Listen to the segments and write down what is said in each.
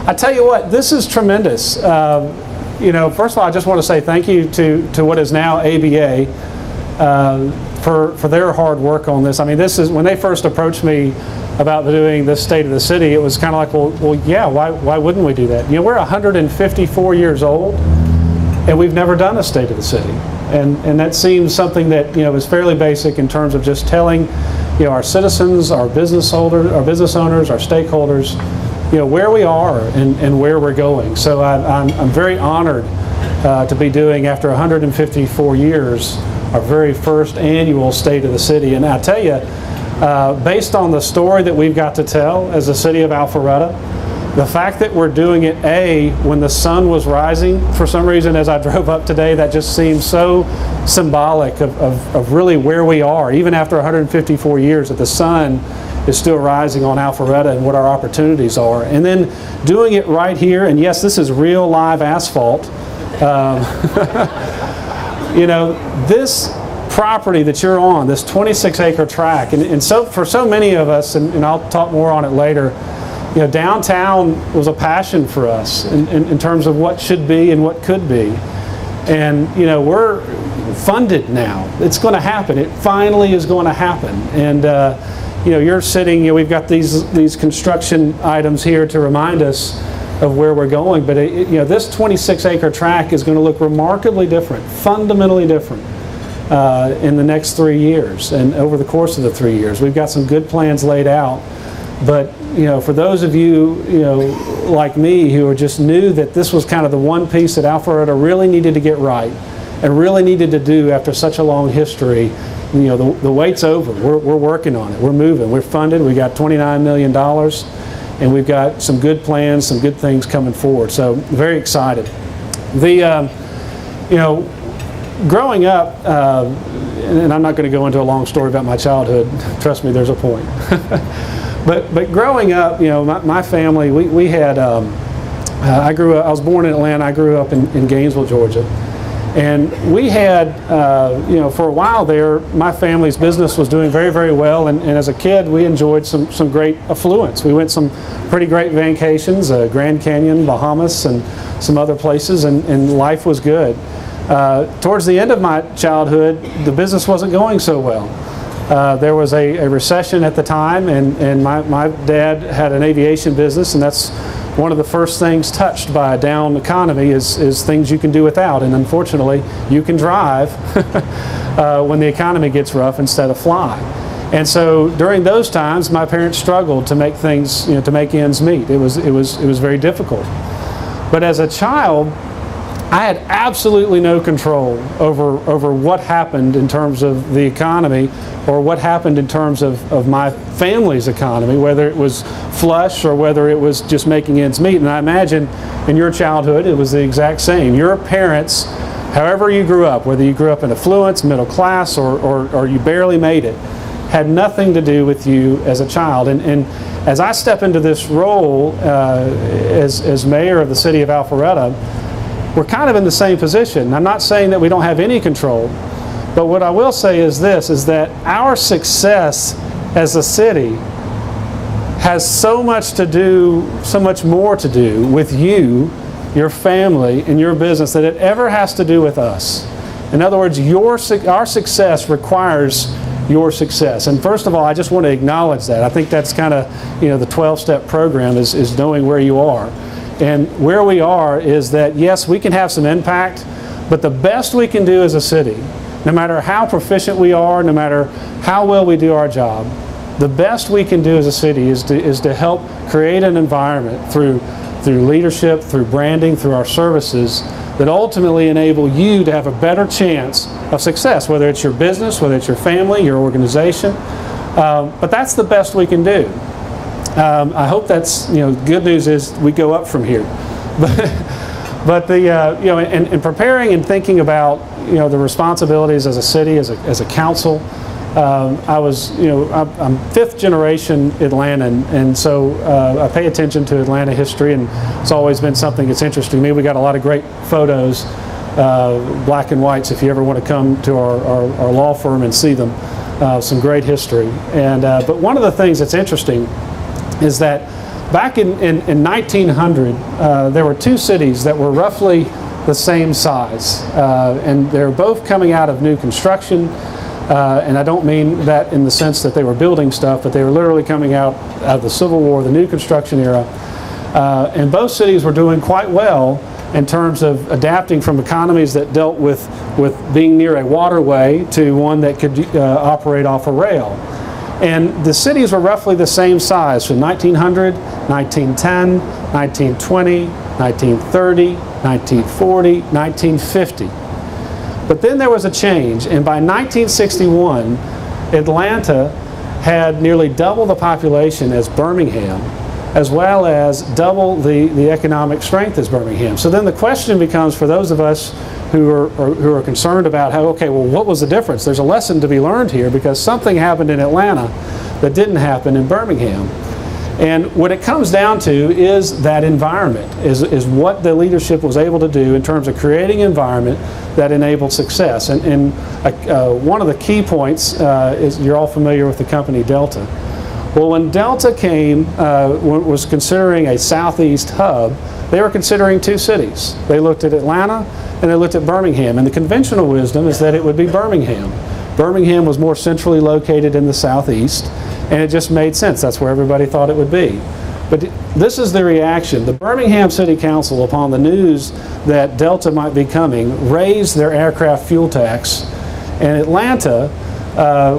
I tell you what, this is tremendous. First of all, I just want to say thank you to what is now ABA for their hard work on this. I mean, this is when they first approached me about doing this State of the City. It was kind of like, well, yeah, why wouldn't we do that? We're 154 years old, and we've never done a State of the City, and that seems something that is fairly basic in terms of just telling our citizens, our business owners, our stakeholders, where we are and where we're going. So I'm very honored to be doing, after 154 years, our very first annual State of the City. And I tell you, based on the story that we've got to tell as the city of Alpharetta, the fact that we're doing it, when the sun was rising, for some reason as I drove up today, that just seems so symbolic of really where we are, even after 154 years, that the sun is still rising on Alpharetta and what our opportunities are. And then doing it right here, and yes, this is real live asphalt. This property that you're on, this 26-acre tract, and so for so many of us, and I'll talk more on it later, downtown was a passion for us in terms of what should be and what could be. And we're funded now. It's going to happen. It finally is going to happen. And you're sitting, we've got these construction items here to remind us of where we're going, but this 26-acre tract is going to look remarkably different, fundamentally different in the next 3 years and over the course of the 3 years. We've got some good plans laid out, but for those of you like me who just knew that this was kind of the one piece that Alpharetta really needed to get right and really needed to do after such a long history, the wait's over. We're working on it. We're moving. We're funded. We got $29 million. And we've got some good plans, some good things coming forward. So very excited. Growing up, and I'm not going to go into a long story about my childhood. Trust me, there's a point. but growing up, my family, we had. I was born in Atlanta. I grew up in Gainesville, Georgia. And we had, for a while there, my family's business was doing very, very well. And as a kid, we enjoyed some great affluence. We went some pretty great vacations, Grand Canyon, Bahamas, and some other places, and life was good. Towards the end of my childhood, the business wasn't going so well. There was a recession at the time, and my dad had an aviation business, and that's one of the first things touched by a down economy is things you can do without. And unfortunately, you can drive when the economy gets rough instead of fly. And so during those times, my parents struggled to make things, to make ends meet. It was very difficult. But as a child, I had absolutely no control over what happened in terms of the economy or what happened in terms of my family's economy, whether it was flush or whether it was just making ends meet. And I imagine in your childhood it was the exact same. Your parents, however you grew up, whether you grew up in affluence, middle class, or you barely made it, had nothing to do with you as a child. And as I step into this role as mayor of the city of Alpharetta, we're kind of in the same position. I'm not saying that we don't have any control, but what I will say is this, is that our success as a city has so much more to do with you, your family, and your business than it ever has to do with us. In other words, our success requires your success. And first of all, I just want to acknowledge that. I think that's kind of, the 12-step program is knowing where you are. And where we are is that, yes, we can have some impact, but the best we can do as a city, no matter how proficient we are, no matter how well we do our job, the best we can do as a city is to help create an environment through leadership, through branding, through our services that ultimately enable you to have a better chance of success, whether it's your business, whether it's your family, your organization. But that's the best we can do. I hope that's, good news is we go up from here. But in preparing and thinking about, the responsibilities as a city, as a council, I'm fifth generation Atlantan, and so I pay attention to Atlanta history, and it's always been something that's interesting to me. We got a lot of great photos, black and whites, if you ever want to come to our law firm and see them. Some great history. But one of the things that's interesting is that back in 1900, there were two cities that were roughly the same size, and they're both coming out of new construction. And I don't mean that in the sense that they were building stuff, but they were literally coming out of the Civil War, the new construction era. And both cities were doing quite well in terms of adapting from economies that dealt with being near a waterway to one that could operate off a rail. And the cities were roughly the same size from 1900, 1910, 1920, 1930, 1940, 1950. But then there was a change, and by 1961, Atlanta had nearly double the population as Birmingham, as well as double the economic strength as Birmingham. So then the question becomes, for those of us who are concerned about how, okay, well, what was the difference? There's a lesson to be learned here, because something happened in Atlanta that didn't happen in Birmingham. And what it comes down to is that environment, is what the leadership was able to do in terms of creating an environment that enabled success. And one of the key points is, you're all familiar with the company Delta. Well, when Delta was considering a southeast hub, they were considering two cities. They looked at Atlanta and they looked at Birmingham. And the conventional wisdom is that it would be Birmingham. Birmingham was more centrally located in the southeast, and it just made sense. That's where everybody thought it would be. But this is the reaction. The Birmingham City Council, upon the news that Delta might be coming, raised their aircraft fuel tax, and Atlanta,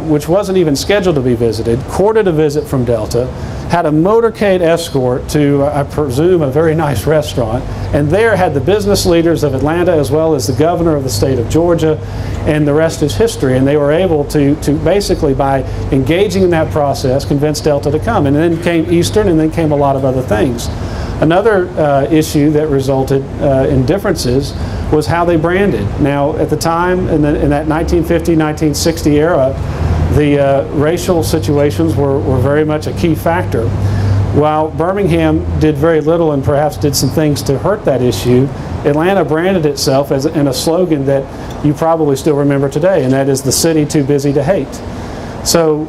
which wasn't even scheduled to be visited, courted a visit from Delta, had a motorcade escort to, I presume, a very nice restaurant, and there had the business leaders of Atlanta as well as the governor of the state of Georgia, and the rest is history. And they were able to basically, by engaging in that process, convince Delta to come. And then came Eastern, and then came a lot of other things. Another issue that resulted in differences was how they branded. Now, at the time, in that 1950, 1960 era, the racial situations were very much a key factor. While Birmingham did very little and perhaps did some things to hurt that issue, Atlanta branded itself in a slogan that you probably still remember today, and that is "the city too busy to hate." So,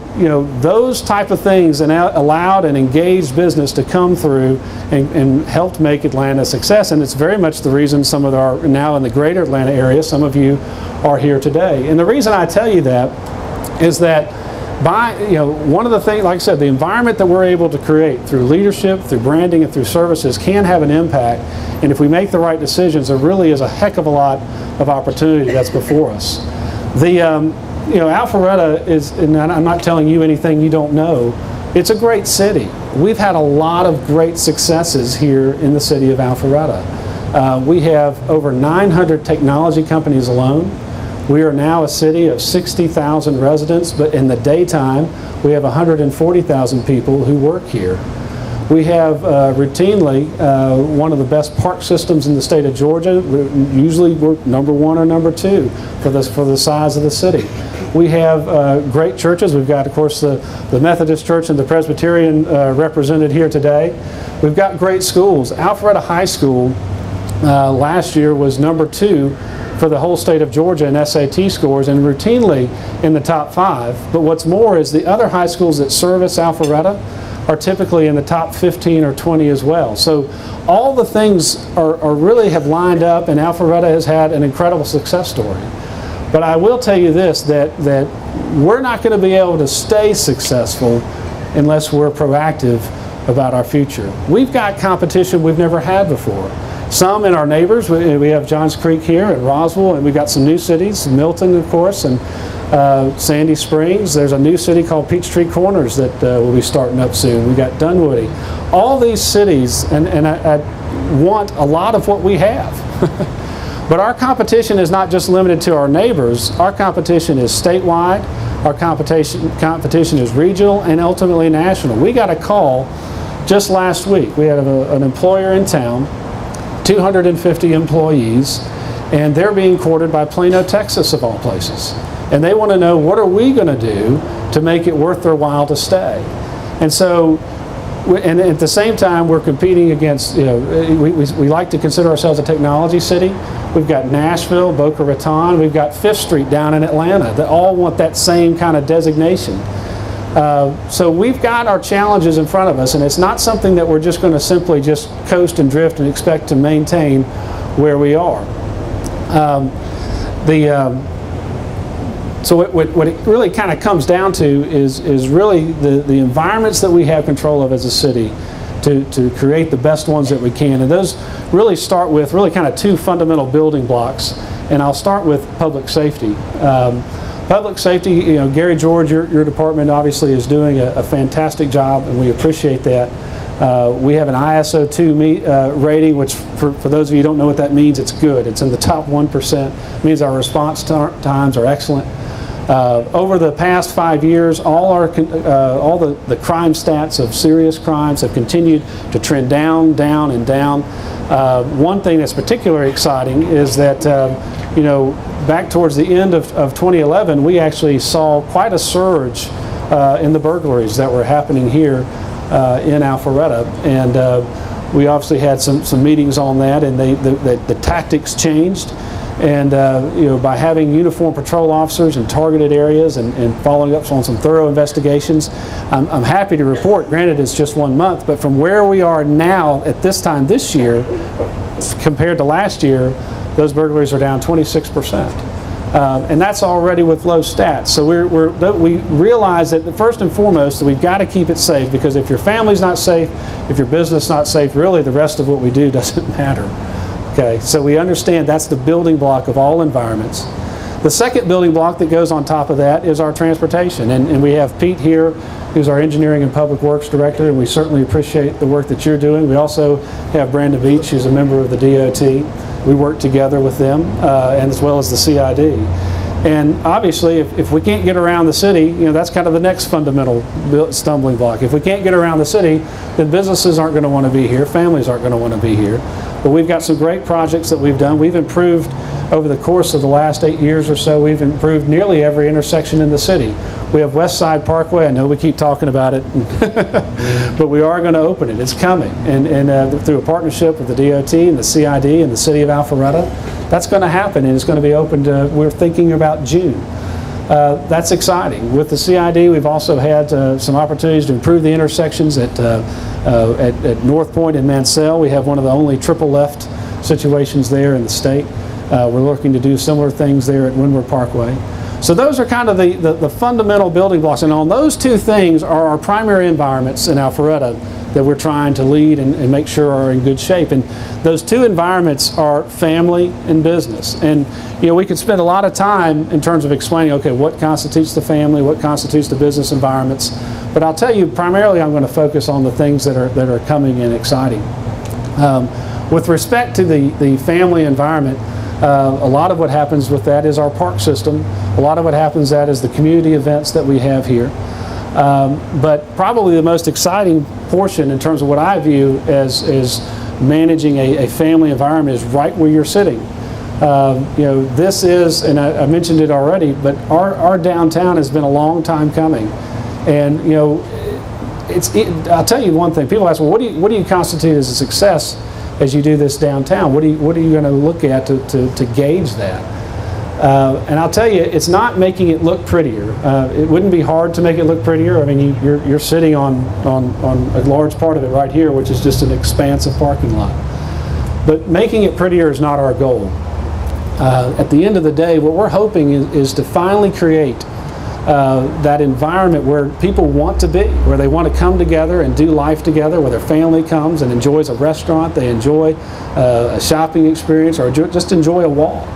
those type of things allowed an engaged business to come through and helped make Atlanta a success. And it's very much the reason some of our, now in the greater Atlanta area, some of you are here today. And the reason I tell you that is that one of the things, like I said, the environment that we're able to create through leadership, through branding, and through services can have an impact. And if we make the right decisions, there really is a heck of a lot of opportunity that's before us. Alpharetta is, and I'm not telling you anything you don't know, it's a great city. We've had a lot of great successes here in the city of Alpharetta. We have over 900 technology companies alone. We are now a city of 60,000 residents, but in the daytime, we have 140,000 people who work here. We have routinely one of the best park systems in the state of Georgia. Usually we're number one or number two for the size of the city. We have great churches. We've got, of course, the Methodist Church and the Presbyterian represented here today. We've got great schools. Alpharetta High School last year was number 2 for the whole state of Georgia in SAT scores, and routinely in the top 5. But what's more is the other high schools that service Alpharetta are typically in the top 15 or 20 as well. So all the things are really have lined up, and Alpharetta has had an incredible success story. But I will tell you this, that we're not going to be able to stay successful unless we're proactive about our future. We've got competition we've never had before. Some in our neighbors. We have Johns Creek here and Roswell, and we've got some new cities, Milton, of course, and Sandy Springs. There's a new city called Peachtree Corners that will be starting up soon. We've got Dunwoody. All these cities, and I want a lot of what we have. But our competition is not just limited to our neighbors. Our competition is statewide. Our competition is regional and ultimately national. We got a call just last week. We had an employer in town, 250 employees, and they're being courted by Plano, Texas, of all places. And they want to know, what are we going to do to make it worth their while to stay? And so, and at the same time, we're competing against, we like to consider ourselves a technology city. We've got Nashville, Boca Raton, we've got 5th Street down in Atlanta that all want that same kind of designation. So we've got our challenges in front of us, and it's not something that we're just going to simply just coast and drift and expect to maintain where we are. So what it really kind of comes down to is really the environments that we have control of as a city to create the best ones that we can. And those really start with really kind of two fundamental building blocks. And I'll start with public safety. Public safety, you know, Gary George, your department obviously is doing a fantastic job, and we appreciate that. We have an ISO 2 rating, which for those of you who don't know what that means, it's good. It's in the top 1%. It means our response times are excellent. Over the past 5 years, all the crime stats of serious crimes have continued to trend down, down, and down. One thing that's particularly exciting is that, you know, back towards the end of 2011, we actually saw quite a surge in the burglaries that were happening here in Alpharetta, and we obviously had some meetings on that, and the tactics changed. And you know, by having uniformed patrol officers in targeted areas and following up on some thorough investigations, I'm happy to report, granted it's just 1 month, but from where we are now at this time this year compared to last year, those burglaries are down 26%. And that's already with low stats. So we realize that first and foremost that we've got to keep it safe, because if your family's not safe, if your business is not safe, really the rest of what we do doesn't matter. Okay, so we understand that's the building block of all environments. The second building block that goes on top of that is our transportation. And we have Pete here, who's our Engineering and Public Works Director, and we certainly appreciate the work that you're doing. We also have Brandon Beach, who's a member of the DOT. We work together with them, and as well as the CID. And obviously, if we can't get around the city, you know, that's kind of the next fundamental stumbling block. If we can't get around the city, then businesses aren't going to want to be here, families aren't going to want to be here. But we've got some great projects that we've done. We've improved over the course of the last 8 years or so. We've improved nearly every intersection in the city. We have West Side Parkway. I know we keep talking about it, but we are going to open it. It's coming, and through a partnership with the DOT and the CID and the City of Alpharetta, that's going to happen, and it's going to be opened. We're thinking about June. That's exciting. With the CID, we've also had some opportunities to improve the intersections at North Point and Mansell. We have one of the only triple left situations there in the state. We're looking to do similar things there at Windward Parkway. So those are kind of the fundamental building blocks, and on those two things are our primary environments in Alpharetta that we're trying to lead and make sure are in good shape. And those two environments are family and business. And you know, we could spend a lot of time in terms of explaining, okay, what constitutes the family, what constitutes the business environments. But I'll tell you, primarily I'm going to focus on the things that are coming and exciting. With respect to the family environment, a lot of what happens with that is our park system. A lot of what happens that is the community events that we have here. But probably the most exciting portion in terms of what I view as managing a family environment is right where you're sitting. You know, this is, and I mentioned it already, but our downtown has been a long time coming. And you know, I'll tell you one thing. People ask, well, what do you constitute as a success as you do this downtown? What are you going to look at to gauge that? And I'll tell you, it's not making it look prettier. It wouldn't be hard to make it look prettier. I mean, you're sitting on a large part of it right here, which is just an expansive parking lot. But making it prettier is not our goal. At the end of the day, what we're hoping is to finally create that environment where people want to be, where they want to come together and do life together, where their family comes and enjoys a restaurant, they enjoy a shopping experience, or just enjoy a walk.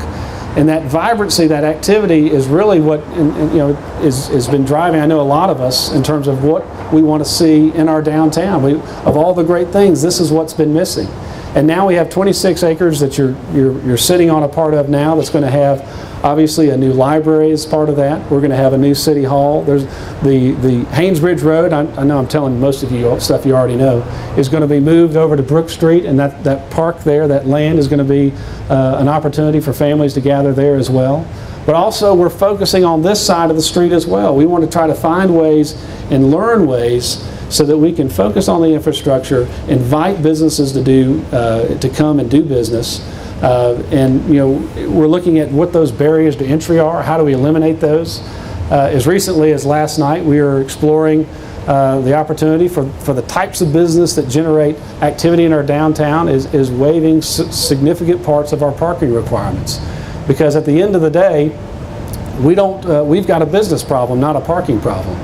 And that vibrancy, that activity is really what has been driving, I know, a lot of us in terms of what we want to see in our downtown. Of all the great things, this is what's been missing. And now we have 26 acres that you're sitting on a part of now that's going to have obviously a new library as part of that. We're going to have a new city hall. There's the Haynesbridge Road, I know I'm telling most of you stuff you already know, is going to be moved over to Brook Street, and that park there, that land is going to be an opportunity for families to gather there as well. But also we're focusing on this side of the street as well. We want to try to find ways and learn ways so that we can focus on the infrastructure, invite businesses to come and do business. And you know, we're looking at what those barriers to entry are. How do we eliminate those? As recently as last night, we were exploring the opportunity for the types of business that generate activity in our downtown is waiving significant parts of our parking requirements. Because at the end of the day, we've got a business problem, not a parking problem.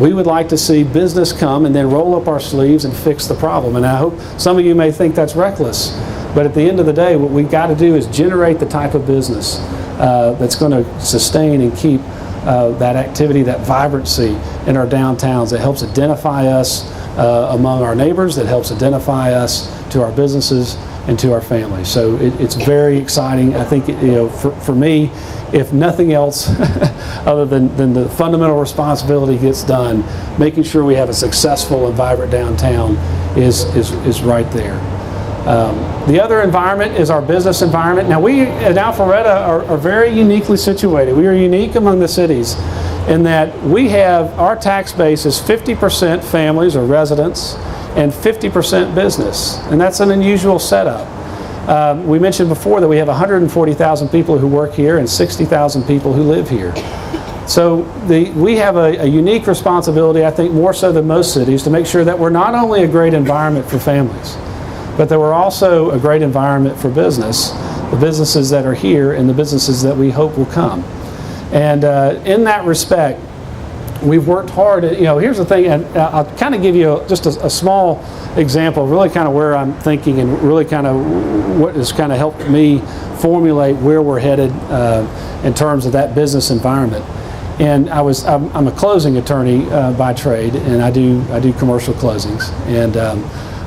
We would like to see business come and then roll up our sleeves and fix the problem. And I hope some of you may think that's reckless, but at the end of the day, what we've got to do is generate the type of business that's going to sustain and keep that activity, that vibrancy in our downtowns, that helps identify us among our neighbors, that helps identify us to our businesses and to our families. So it's very exciting. I think, for me, if nothing else other than the fundamental responsibility gets done, making sure we have a successful and vibrant downtown is right there. The other environment is our business environment. Now, we at Alpharetta are very uniquely situated. We are unique among the cities in that we have, our tax base is 50% families or residents and 50% business, and that's an unusual setup. We mentioned before that we have 140,000 people who work here and 60,000 people who live here. So we have a unique responsibility, I think more so than most cities, to make sure that we're not only a great environment for families, but that we're also a great environment for business, the businesses that are here and the businesses that we hope will come. And in that respect, we've worked hard. Here's the thing, and I'll kind of give you just a small example, really kind of where I'm thinking and really kind of what has kind of helped me formulate where we're headed in terms of that business environment. And I'm a closing attorney by trade, and I do commercial closings. And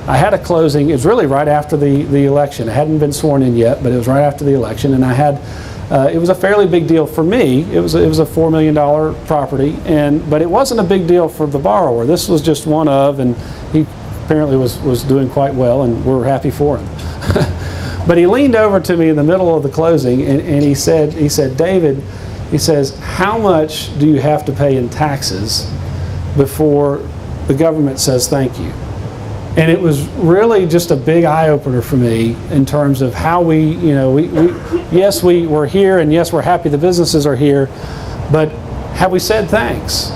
I had a closing. It was really right after the election. I hadn't been sworn in yet, but it was right after the election, and I had. It was a fairly big deal for me. It was a $4 million property, but it wasn't a big deal for the borrower. This was just one of, and he apparently was doing quite well, and we're happy for him. But he leaned over to me in the middle of the closing, and he said, David, he says, how much do you have to pay in taxes before the government says thank you? And it was really just a big eye-opener for me in terms of how yes, we're here, and yes, we're happy the businesses are here, but have we said thanks?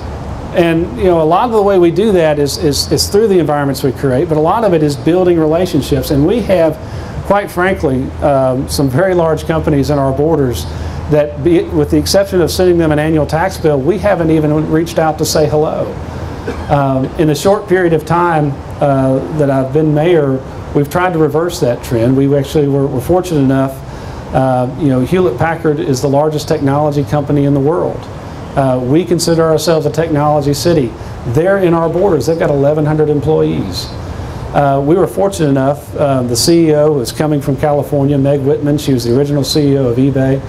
And a lot of the way we do that is through the environments we create, but a lot of it is building relationships. And we have, quite frankly, some very large companies in our borders that, with the exception of sending them an annual tax bill, we haven't even reached out to say hello. In the short period of time that I've been mayor, we've tried to reverse that trend. We actually were fortunate enough, Hewlett-Packard is the largest technology company in the world. We consider ourselves a technology city. They're in our borders. They've got 1,100 employees. We were fortunate enough, the CEO was coming from California, Meg Whitman. She was the original CEO of eBay.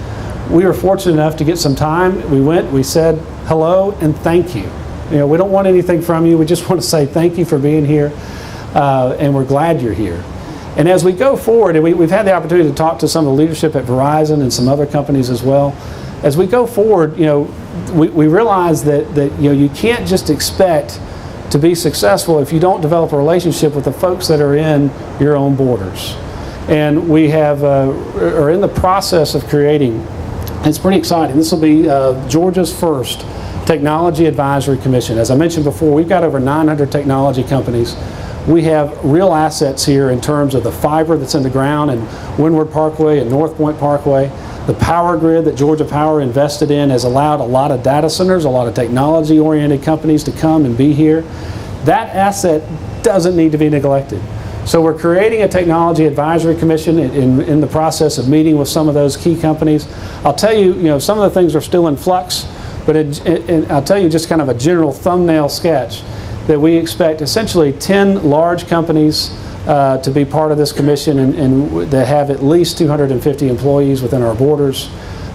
We were fortunate enough to get some time. We went, we said hello and thank you. We don't want anything from you. We just want to say thank you for being here, and we're glad you're here. And as we go forward, and we've had the opportunity to talk to some of the leadership at Verizon and some other companies as well. As we go forward, we realize that you can't just expect to be successful if you don't develop a relationship with the folks that are in your own borders. And we are in the process of creating. It's pretty exciting. This will be Georgia's first Technology Advisory Commission. As I mentioned before, we've got over 900 technology companies. We have real assets here in terms of the fiber that's in the ground in Windward Parkway and North Point Parkway. The power grid that Georgia Power invested in has allowed a lot of data centers, a lot of technology-oriented companies to come and be here. That asset doesn't need to be neglected. So we're creating a Technology Advisory Commission in the process of meeting with some of those key companies. I'll tell you, some of the things are still in flux, but I'll tell you just kind of a general thumbnail sketch that we expect essentially 10 large companies to be part of this commission and that have at least 250 employees within our borders.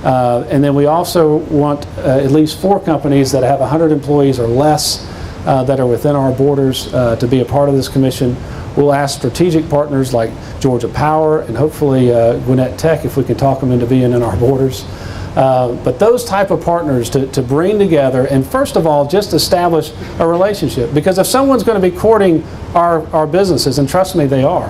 And then we also want at least 4 companies that have 100 employees or less that are within our borders to be a part of this commission. We'll ask strategic partners like Georgia Power and hopefully Gwinnett Tech if we can talk them into being in our borders. But those type of partners to bring together and first of all just establish a relationship, because if someone's going to be courting our businesses, and trust me they are,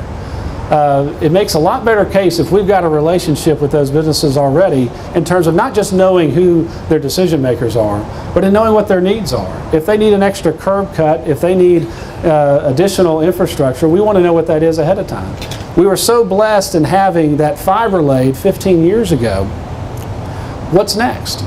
it makes a lot better case if we've got a relationship with those businesses already in terms of not just knowing who their decision makers are, but in knowing what their needs are. If they need an extra curb cut, if they need additional infrastructure, we want to know what that is ahead of time. We were so blessed in having that fiber laid 15 years ago. What's next?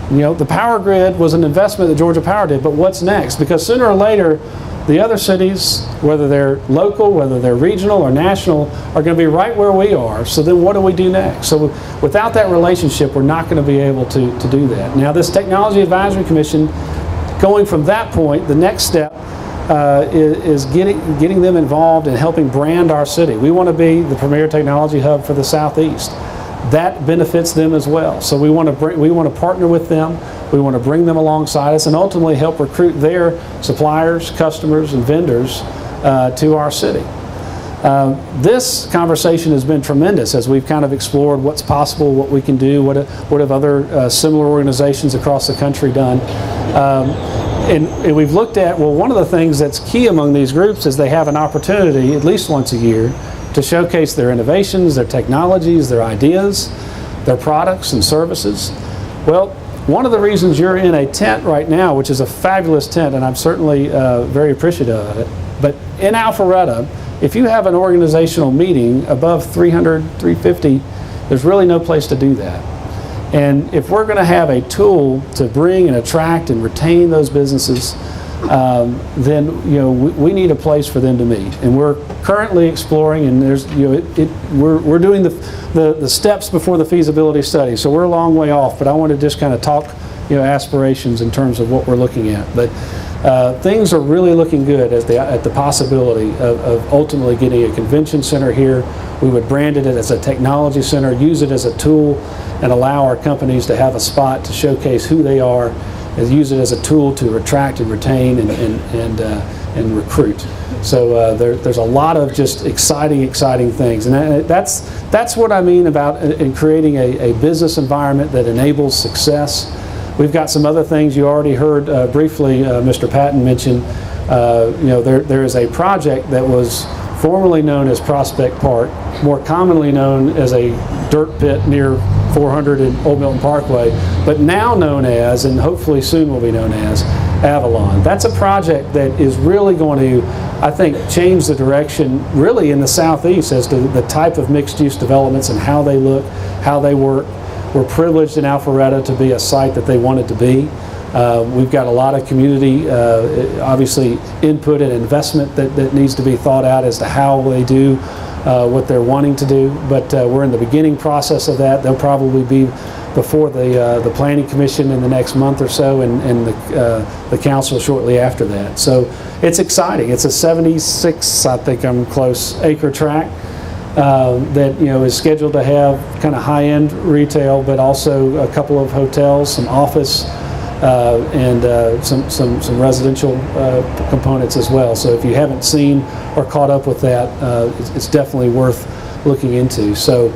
You know, the power grid was an investment that Georgia Power did, but what's next? Because sooner or later, the other cities, whether they're local, whether they're regional or national, are going to be right where we are. So then what do we do next? So without that relationship, we're not going to be able to do that. Now, this Technology Advisory Commission, going from that point, the next step is getting them involved in helping brand our city. We want to be the premier technology hub for the Southeast. That benefits them as well. So we want to partner with them. We want to bring them alongside us and ultimately help recruit their suppliers, customers, and vendors to our city. This conversation has been tremendous as we've kind of explored what's possible, what we can do, what have other similar organizations across the country done. And we've looked at, well, one of the things that's key among these groups is they have an opportunity at least once a year to showcase their innovations, their technologies, their ideas, their products and services. Well, one of the reasons you're in a tent right now, which is a fabulous tent, and I'm certainly very appreciative of it, but in Alpharetta, if you have an organizational meeting above 300, 350, there's really no place to do that. And if we're going to have a tool to bring and attract and retain those businesses, then we need a place for them to meet. And we're currently exploring, and there's we're doing the steps before the feasibility study. So we're a long way off, but I want to just kind of talk aspirations in terms of what we're looking at. But things are really looking good at the possibility of ultimately getting a convention center here. We would brand it as a technology center, use it as a tool, and allow our companies to have a spot to showcase who they are, and use it as a tool to attract and retain and recruit. So there's a lot of just exciting things, and that's what I mean about in creating a business environment that enables success. We've got some other things you already heard briefly. Mr. Patton mention. There is a project that was formerly known as Prospect Park, more commonly known as a dirt pit near 400 and Old Milton Parkway, but now known as, and hopefully soon will be known as, Avalon. That's a project that is really going to, I think, change the direction really in the Southeast as to the type of mixed-use developments and how they look, how they work. We're privileged in Alpharetta to be a site that they wanted to be. We've got a lot of community, obviously, input and investment that needs to be thought out as to how they do what they're wanting to do. But we're in the beginning process of that. They'll probably be before the Planning Commission in the next month or so, and the Council shortly after that. So it's exciting. It's a 76, I think I'm close, acre tract that is scheduled to have kind of high-end retail, but also a couple of hotels, some office, and some residential components as well. So if you haven't seen or caught up with that, it's definitely worth looking into. So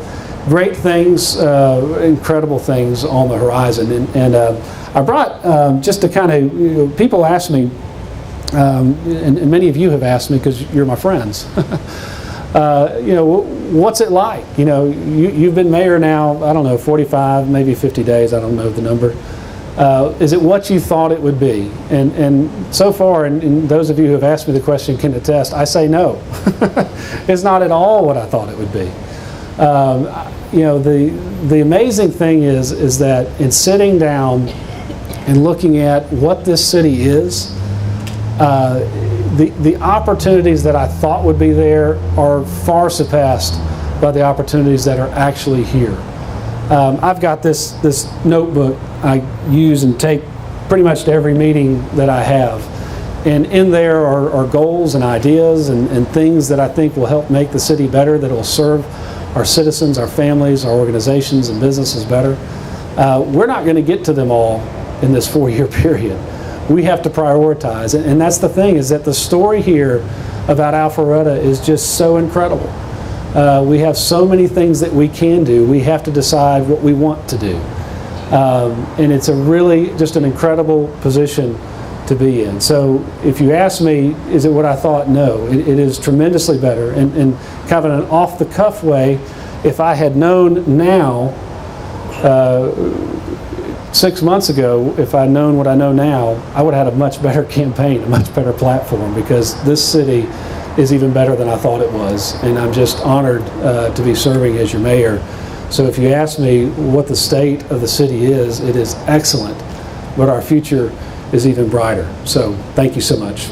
great things, incredible things on the horizon. And I brought, just to kind of, people ask me, and many of you have asked me because you're my friends, what's it like? You've been mayor now, I don't know, 45, maybe 50 days, I don't know the number. Is it what you thought it would be? And so far, and those of you who have asked me the question can attest, I say no. It's not at all what I thought it would be. The amazing thing is that in sitting down and looking at what this city is, the opportunities that I thought would be there are far surpassed by the opportunities that are actually here. I've got this notebook I use and take pretty much to every meeting that I have. And in there are goals and ideas and things that I think will help make the city better, that will serve our citizens, our families, our organizations and businesses better. We're not going to get to them all in this 4-year period. We have to prioritize. And that's the thing, is that the story here about Alpharetta is just so incredible. We have so many things that we can do. We have to decide what we want to do. And it's a really just an incredible position to be in. So if you ask me, is it what I thought? No, it is tremendously better. And kind of in an off-the-cuff way, if I had known now, 6 months ago, if I'd known what I know now, I would have had a much better campaign, a much better platform, because this city is even better than I thought it was. And I'm just honored to be serving as your mayor. So if you ask me what the state of the city is, it is excellent, but our future is even brighter. So thank you so much.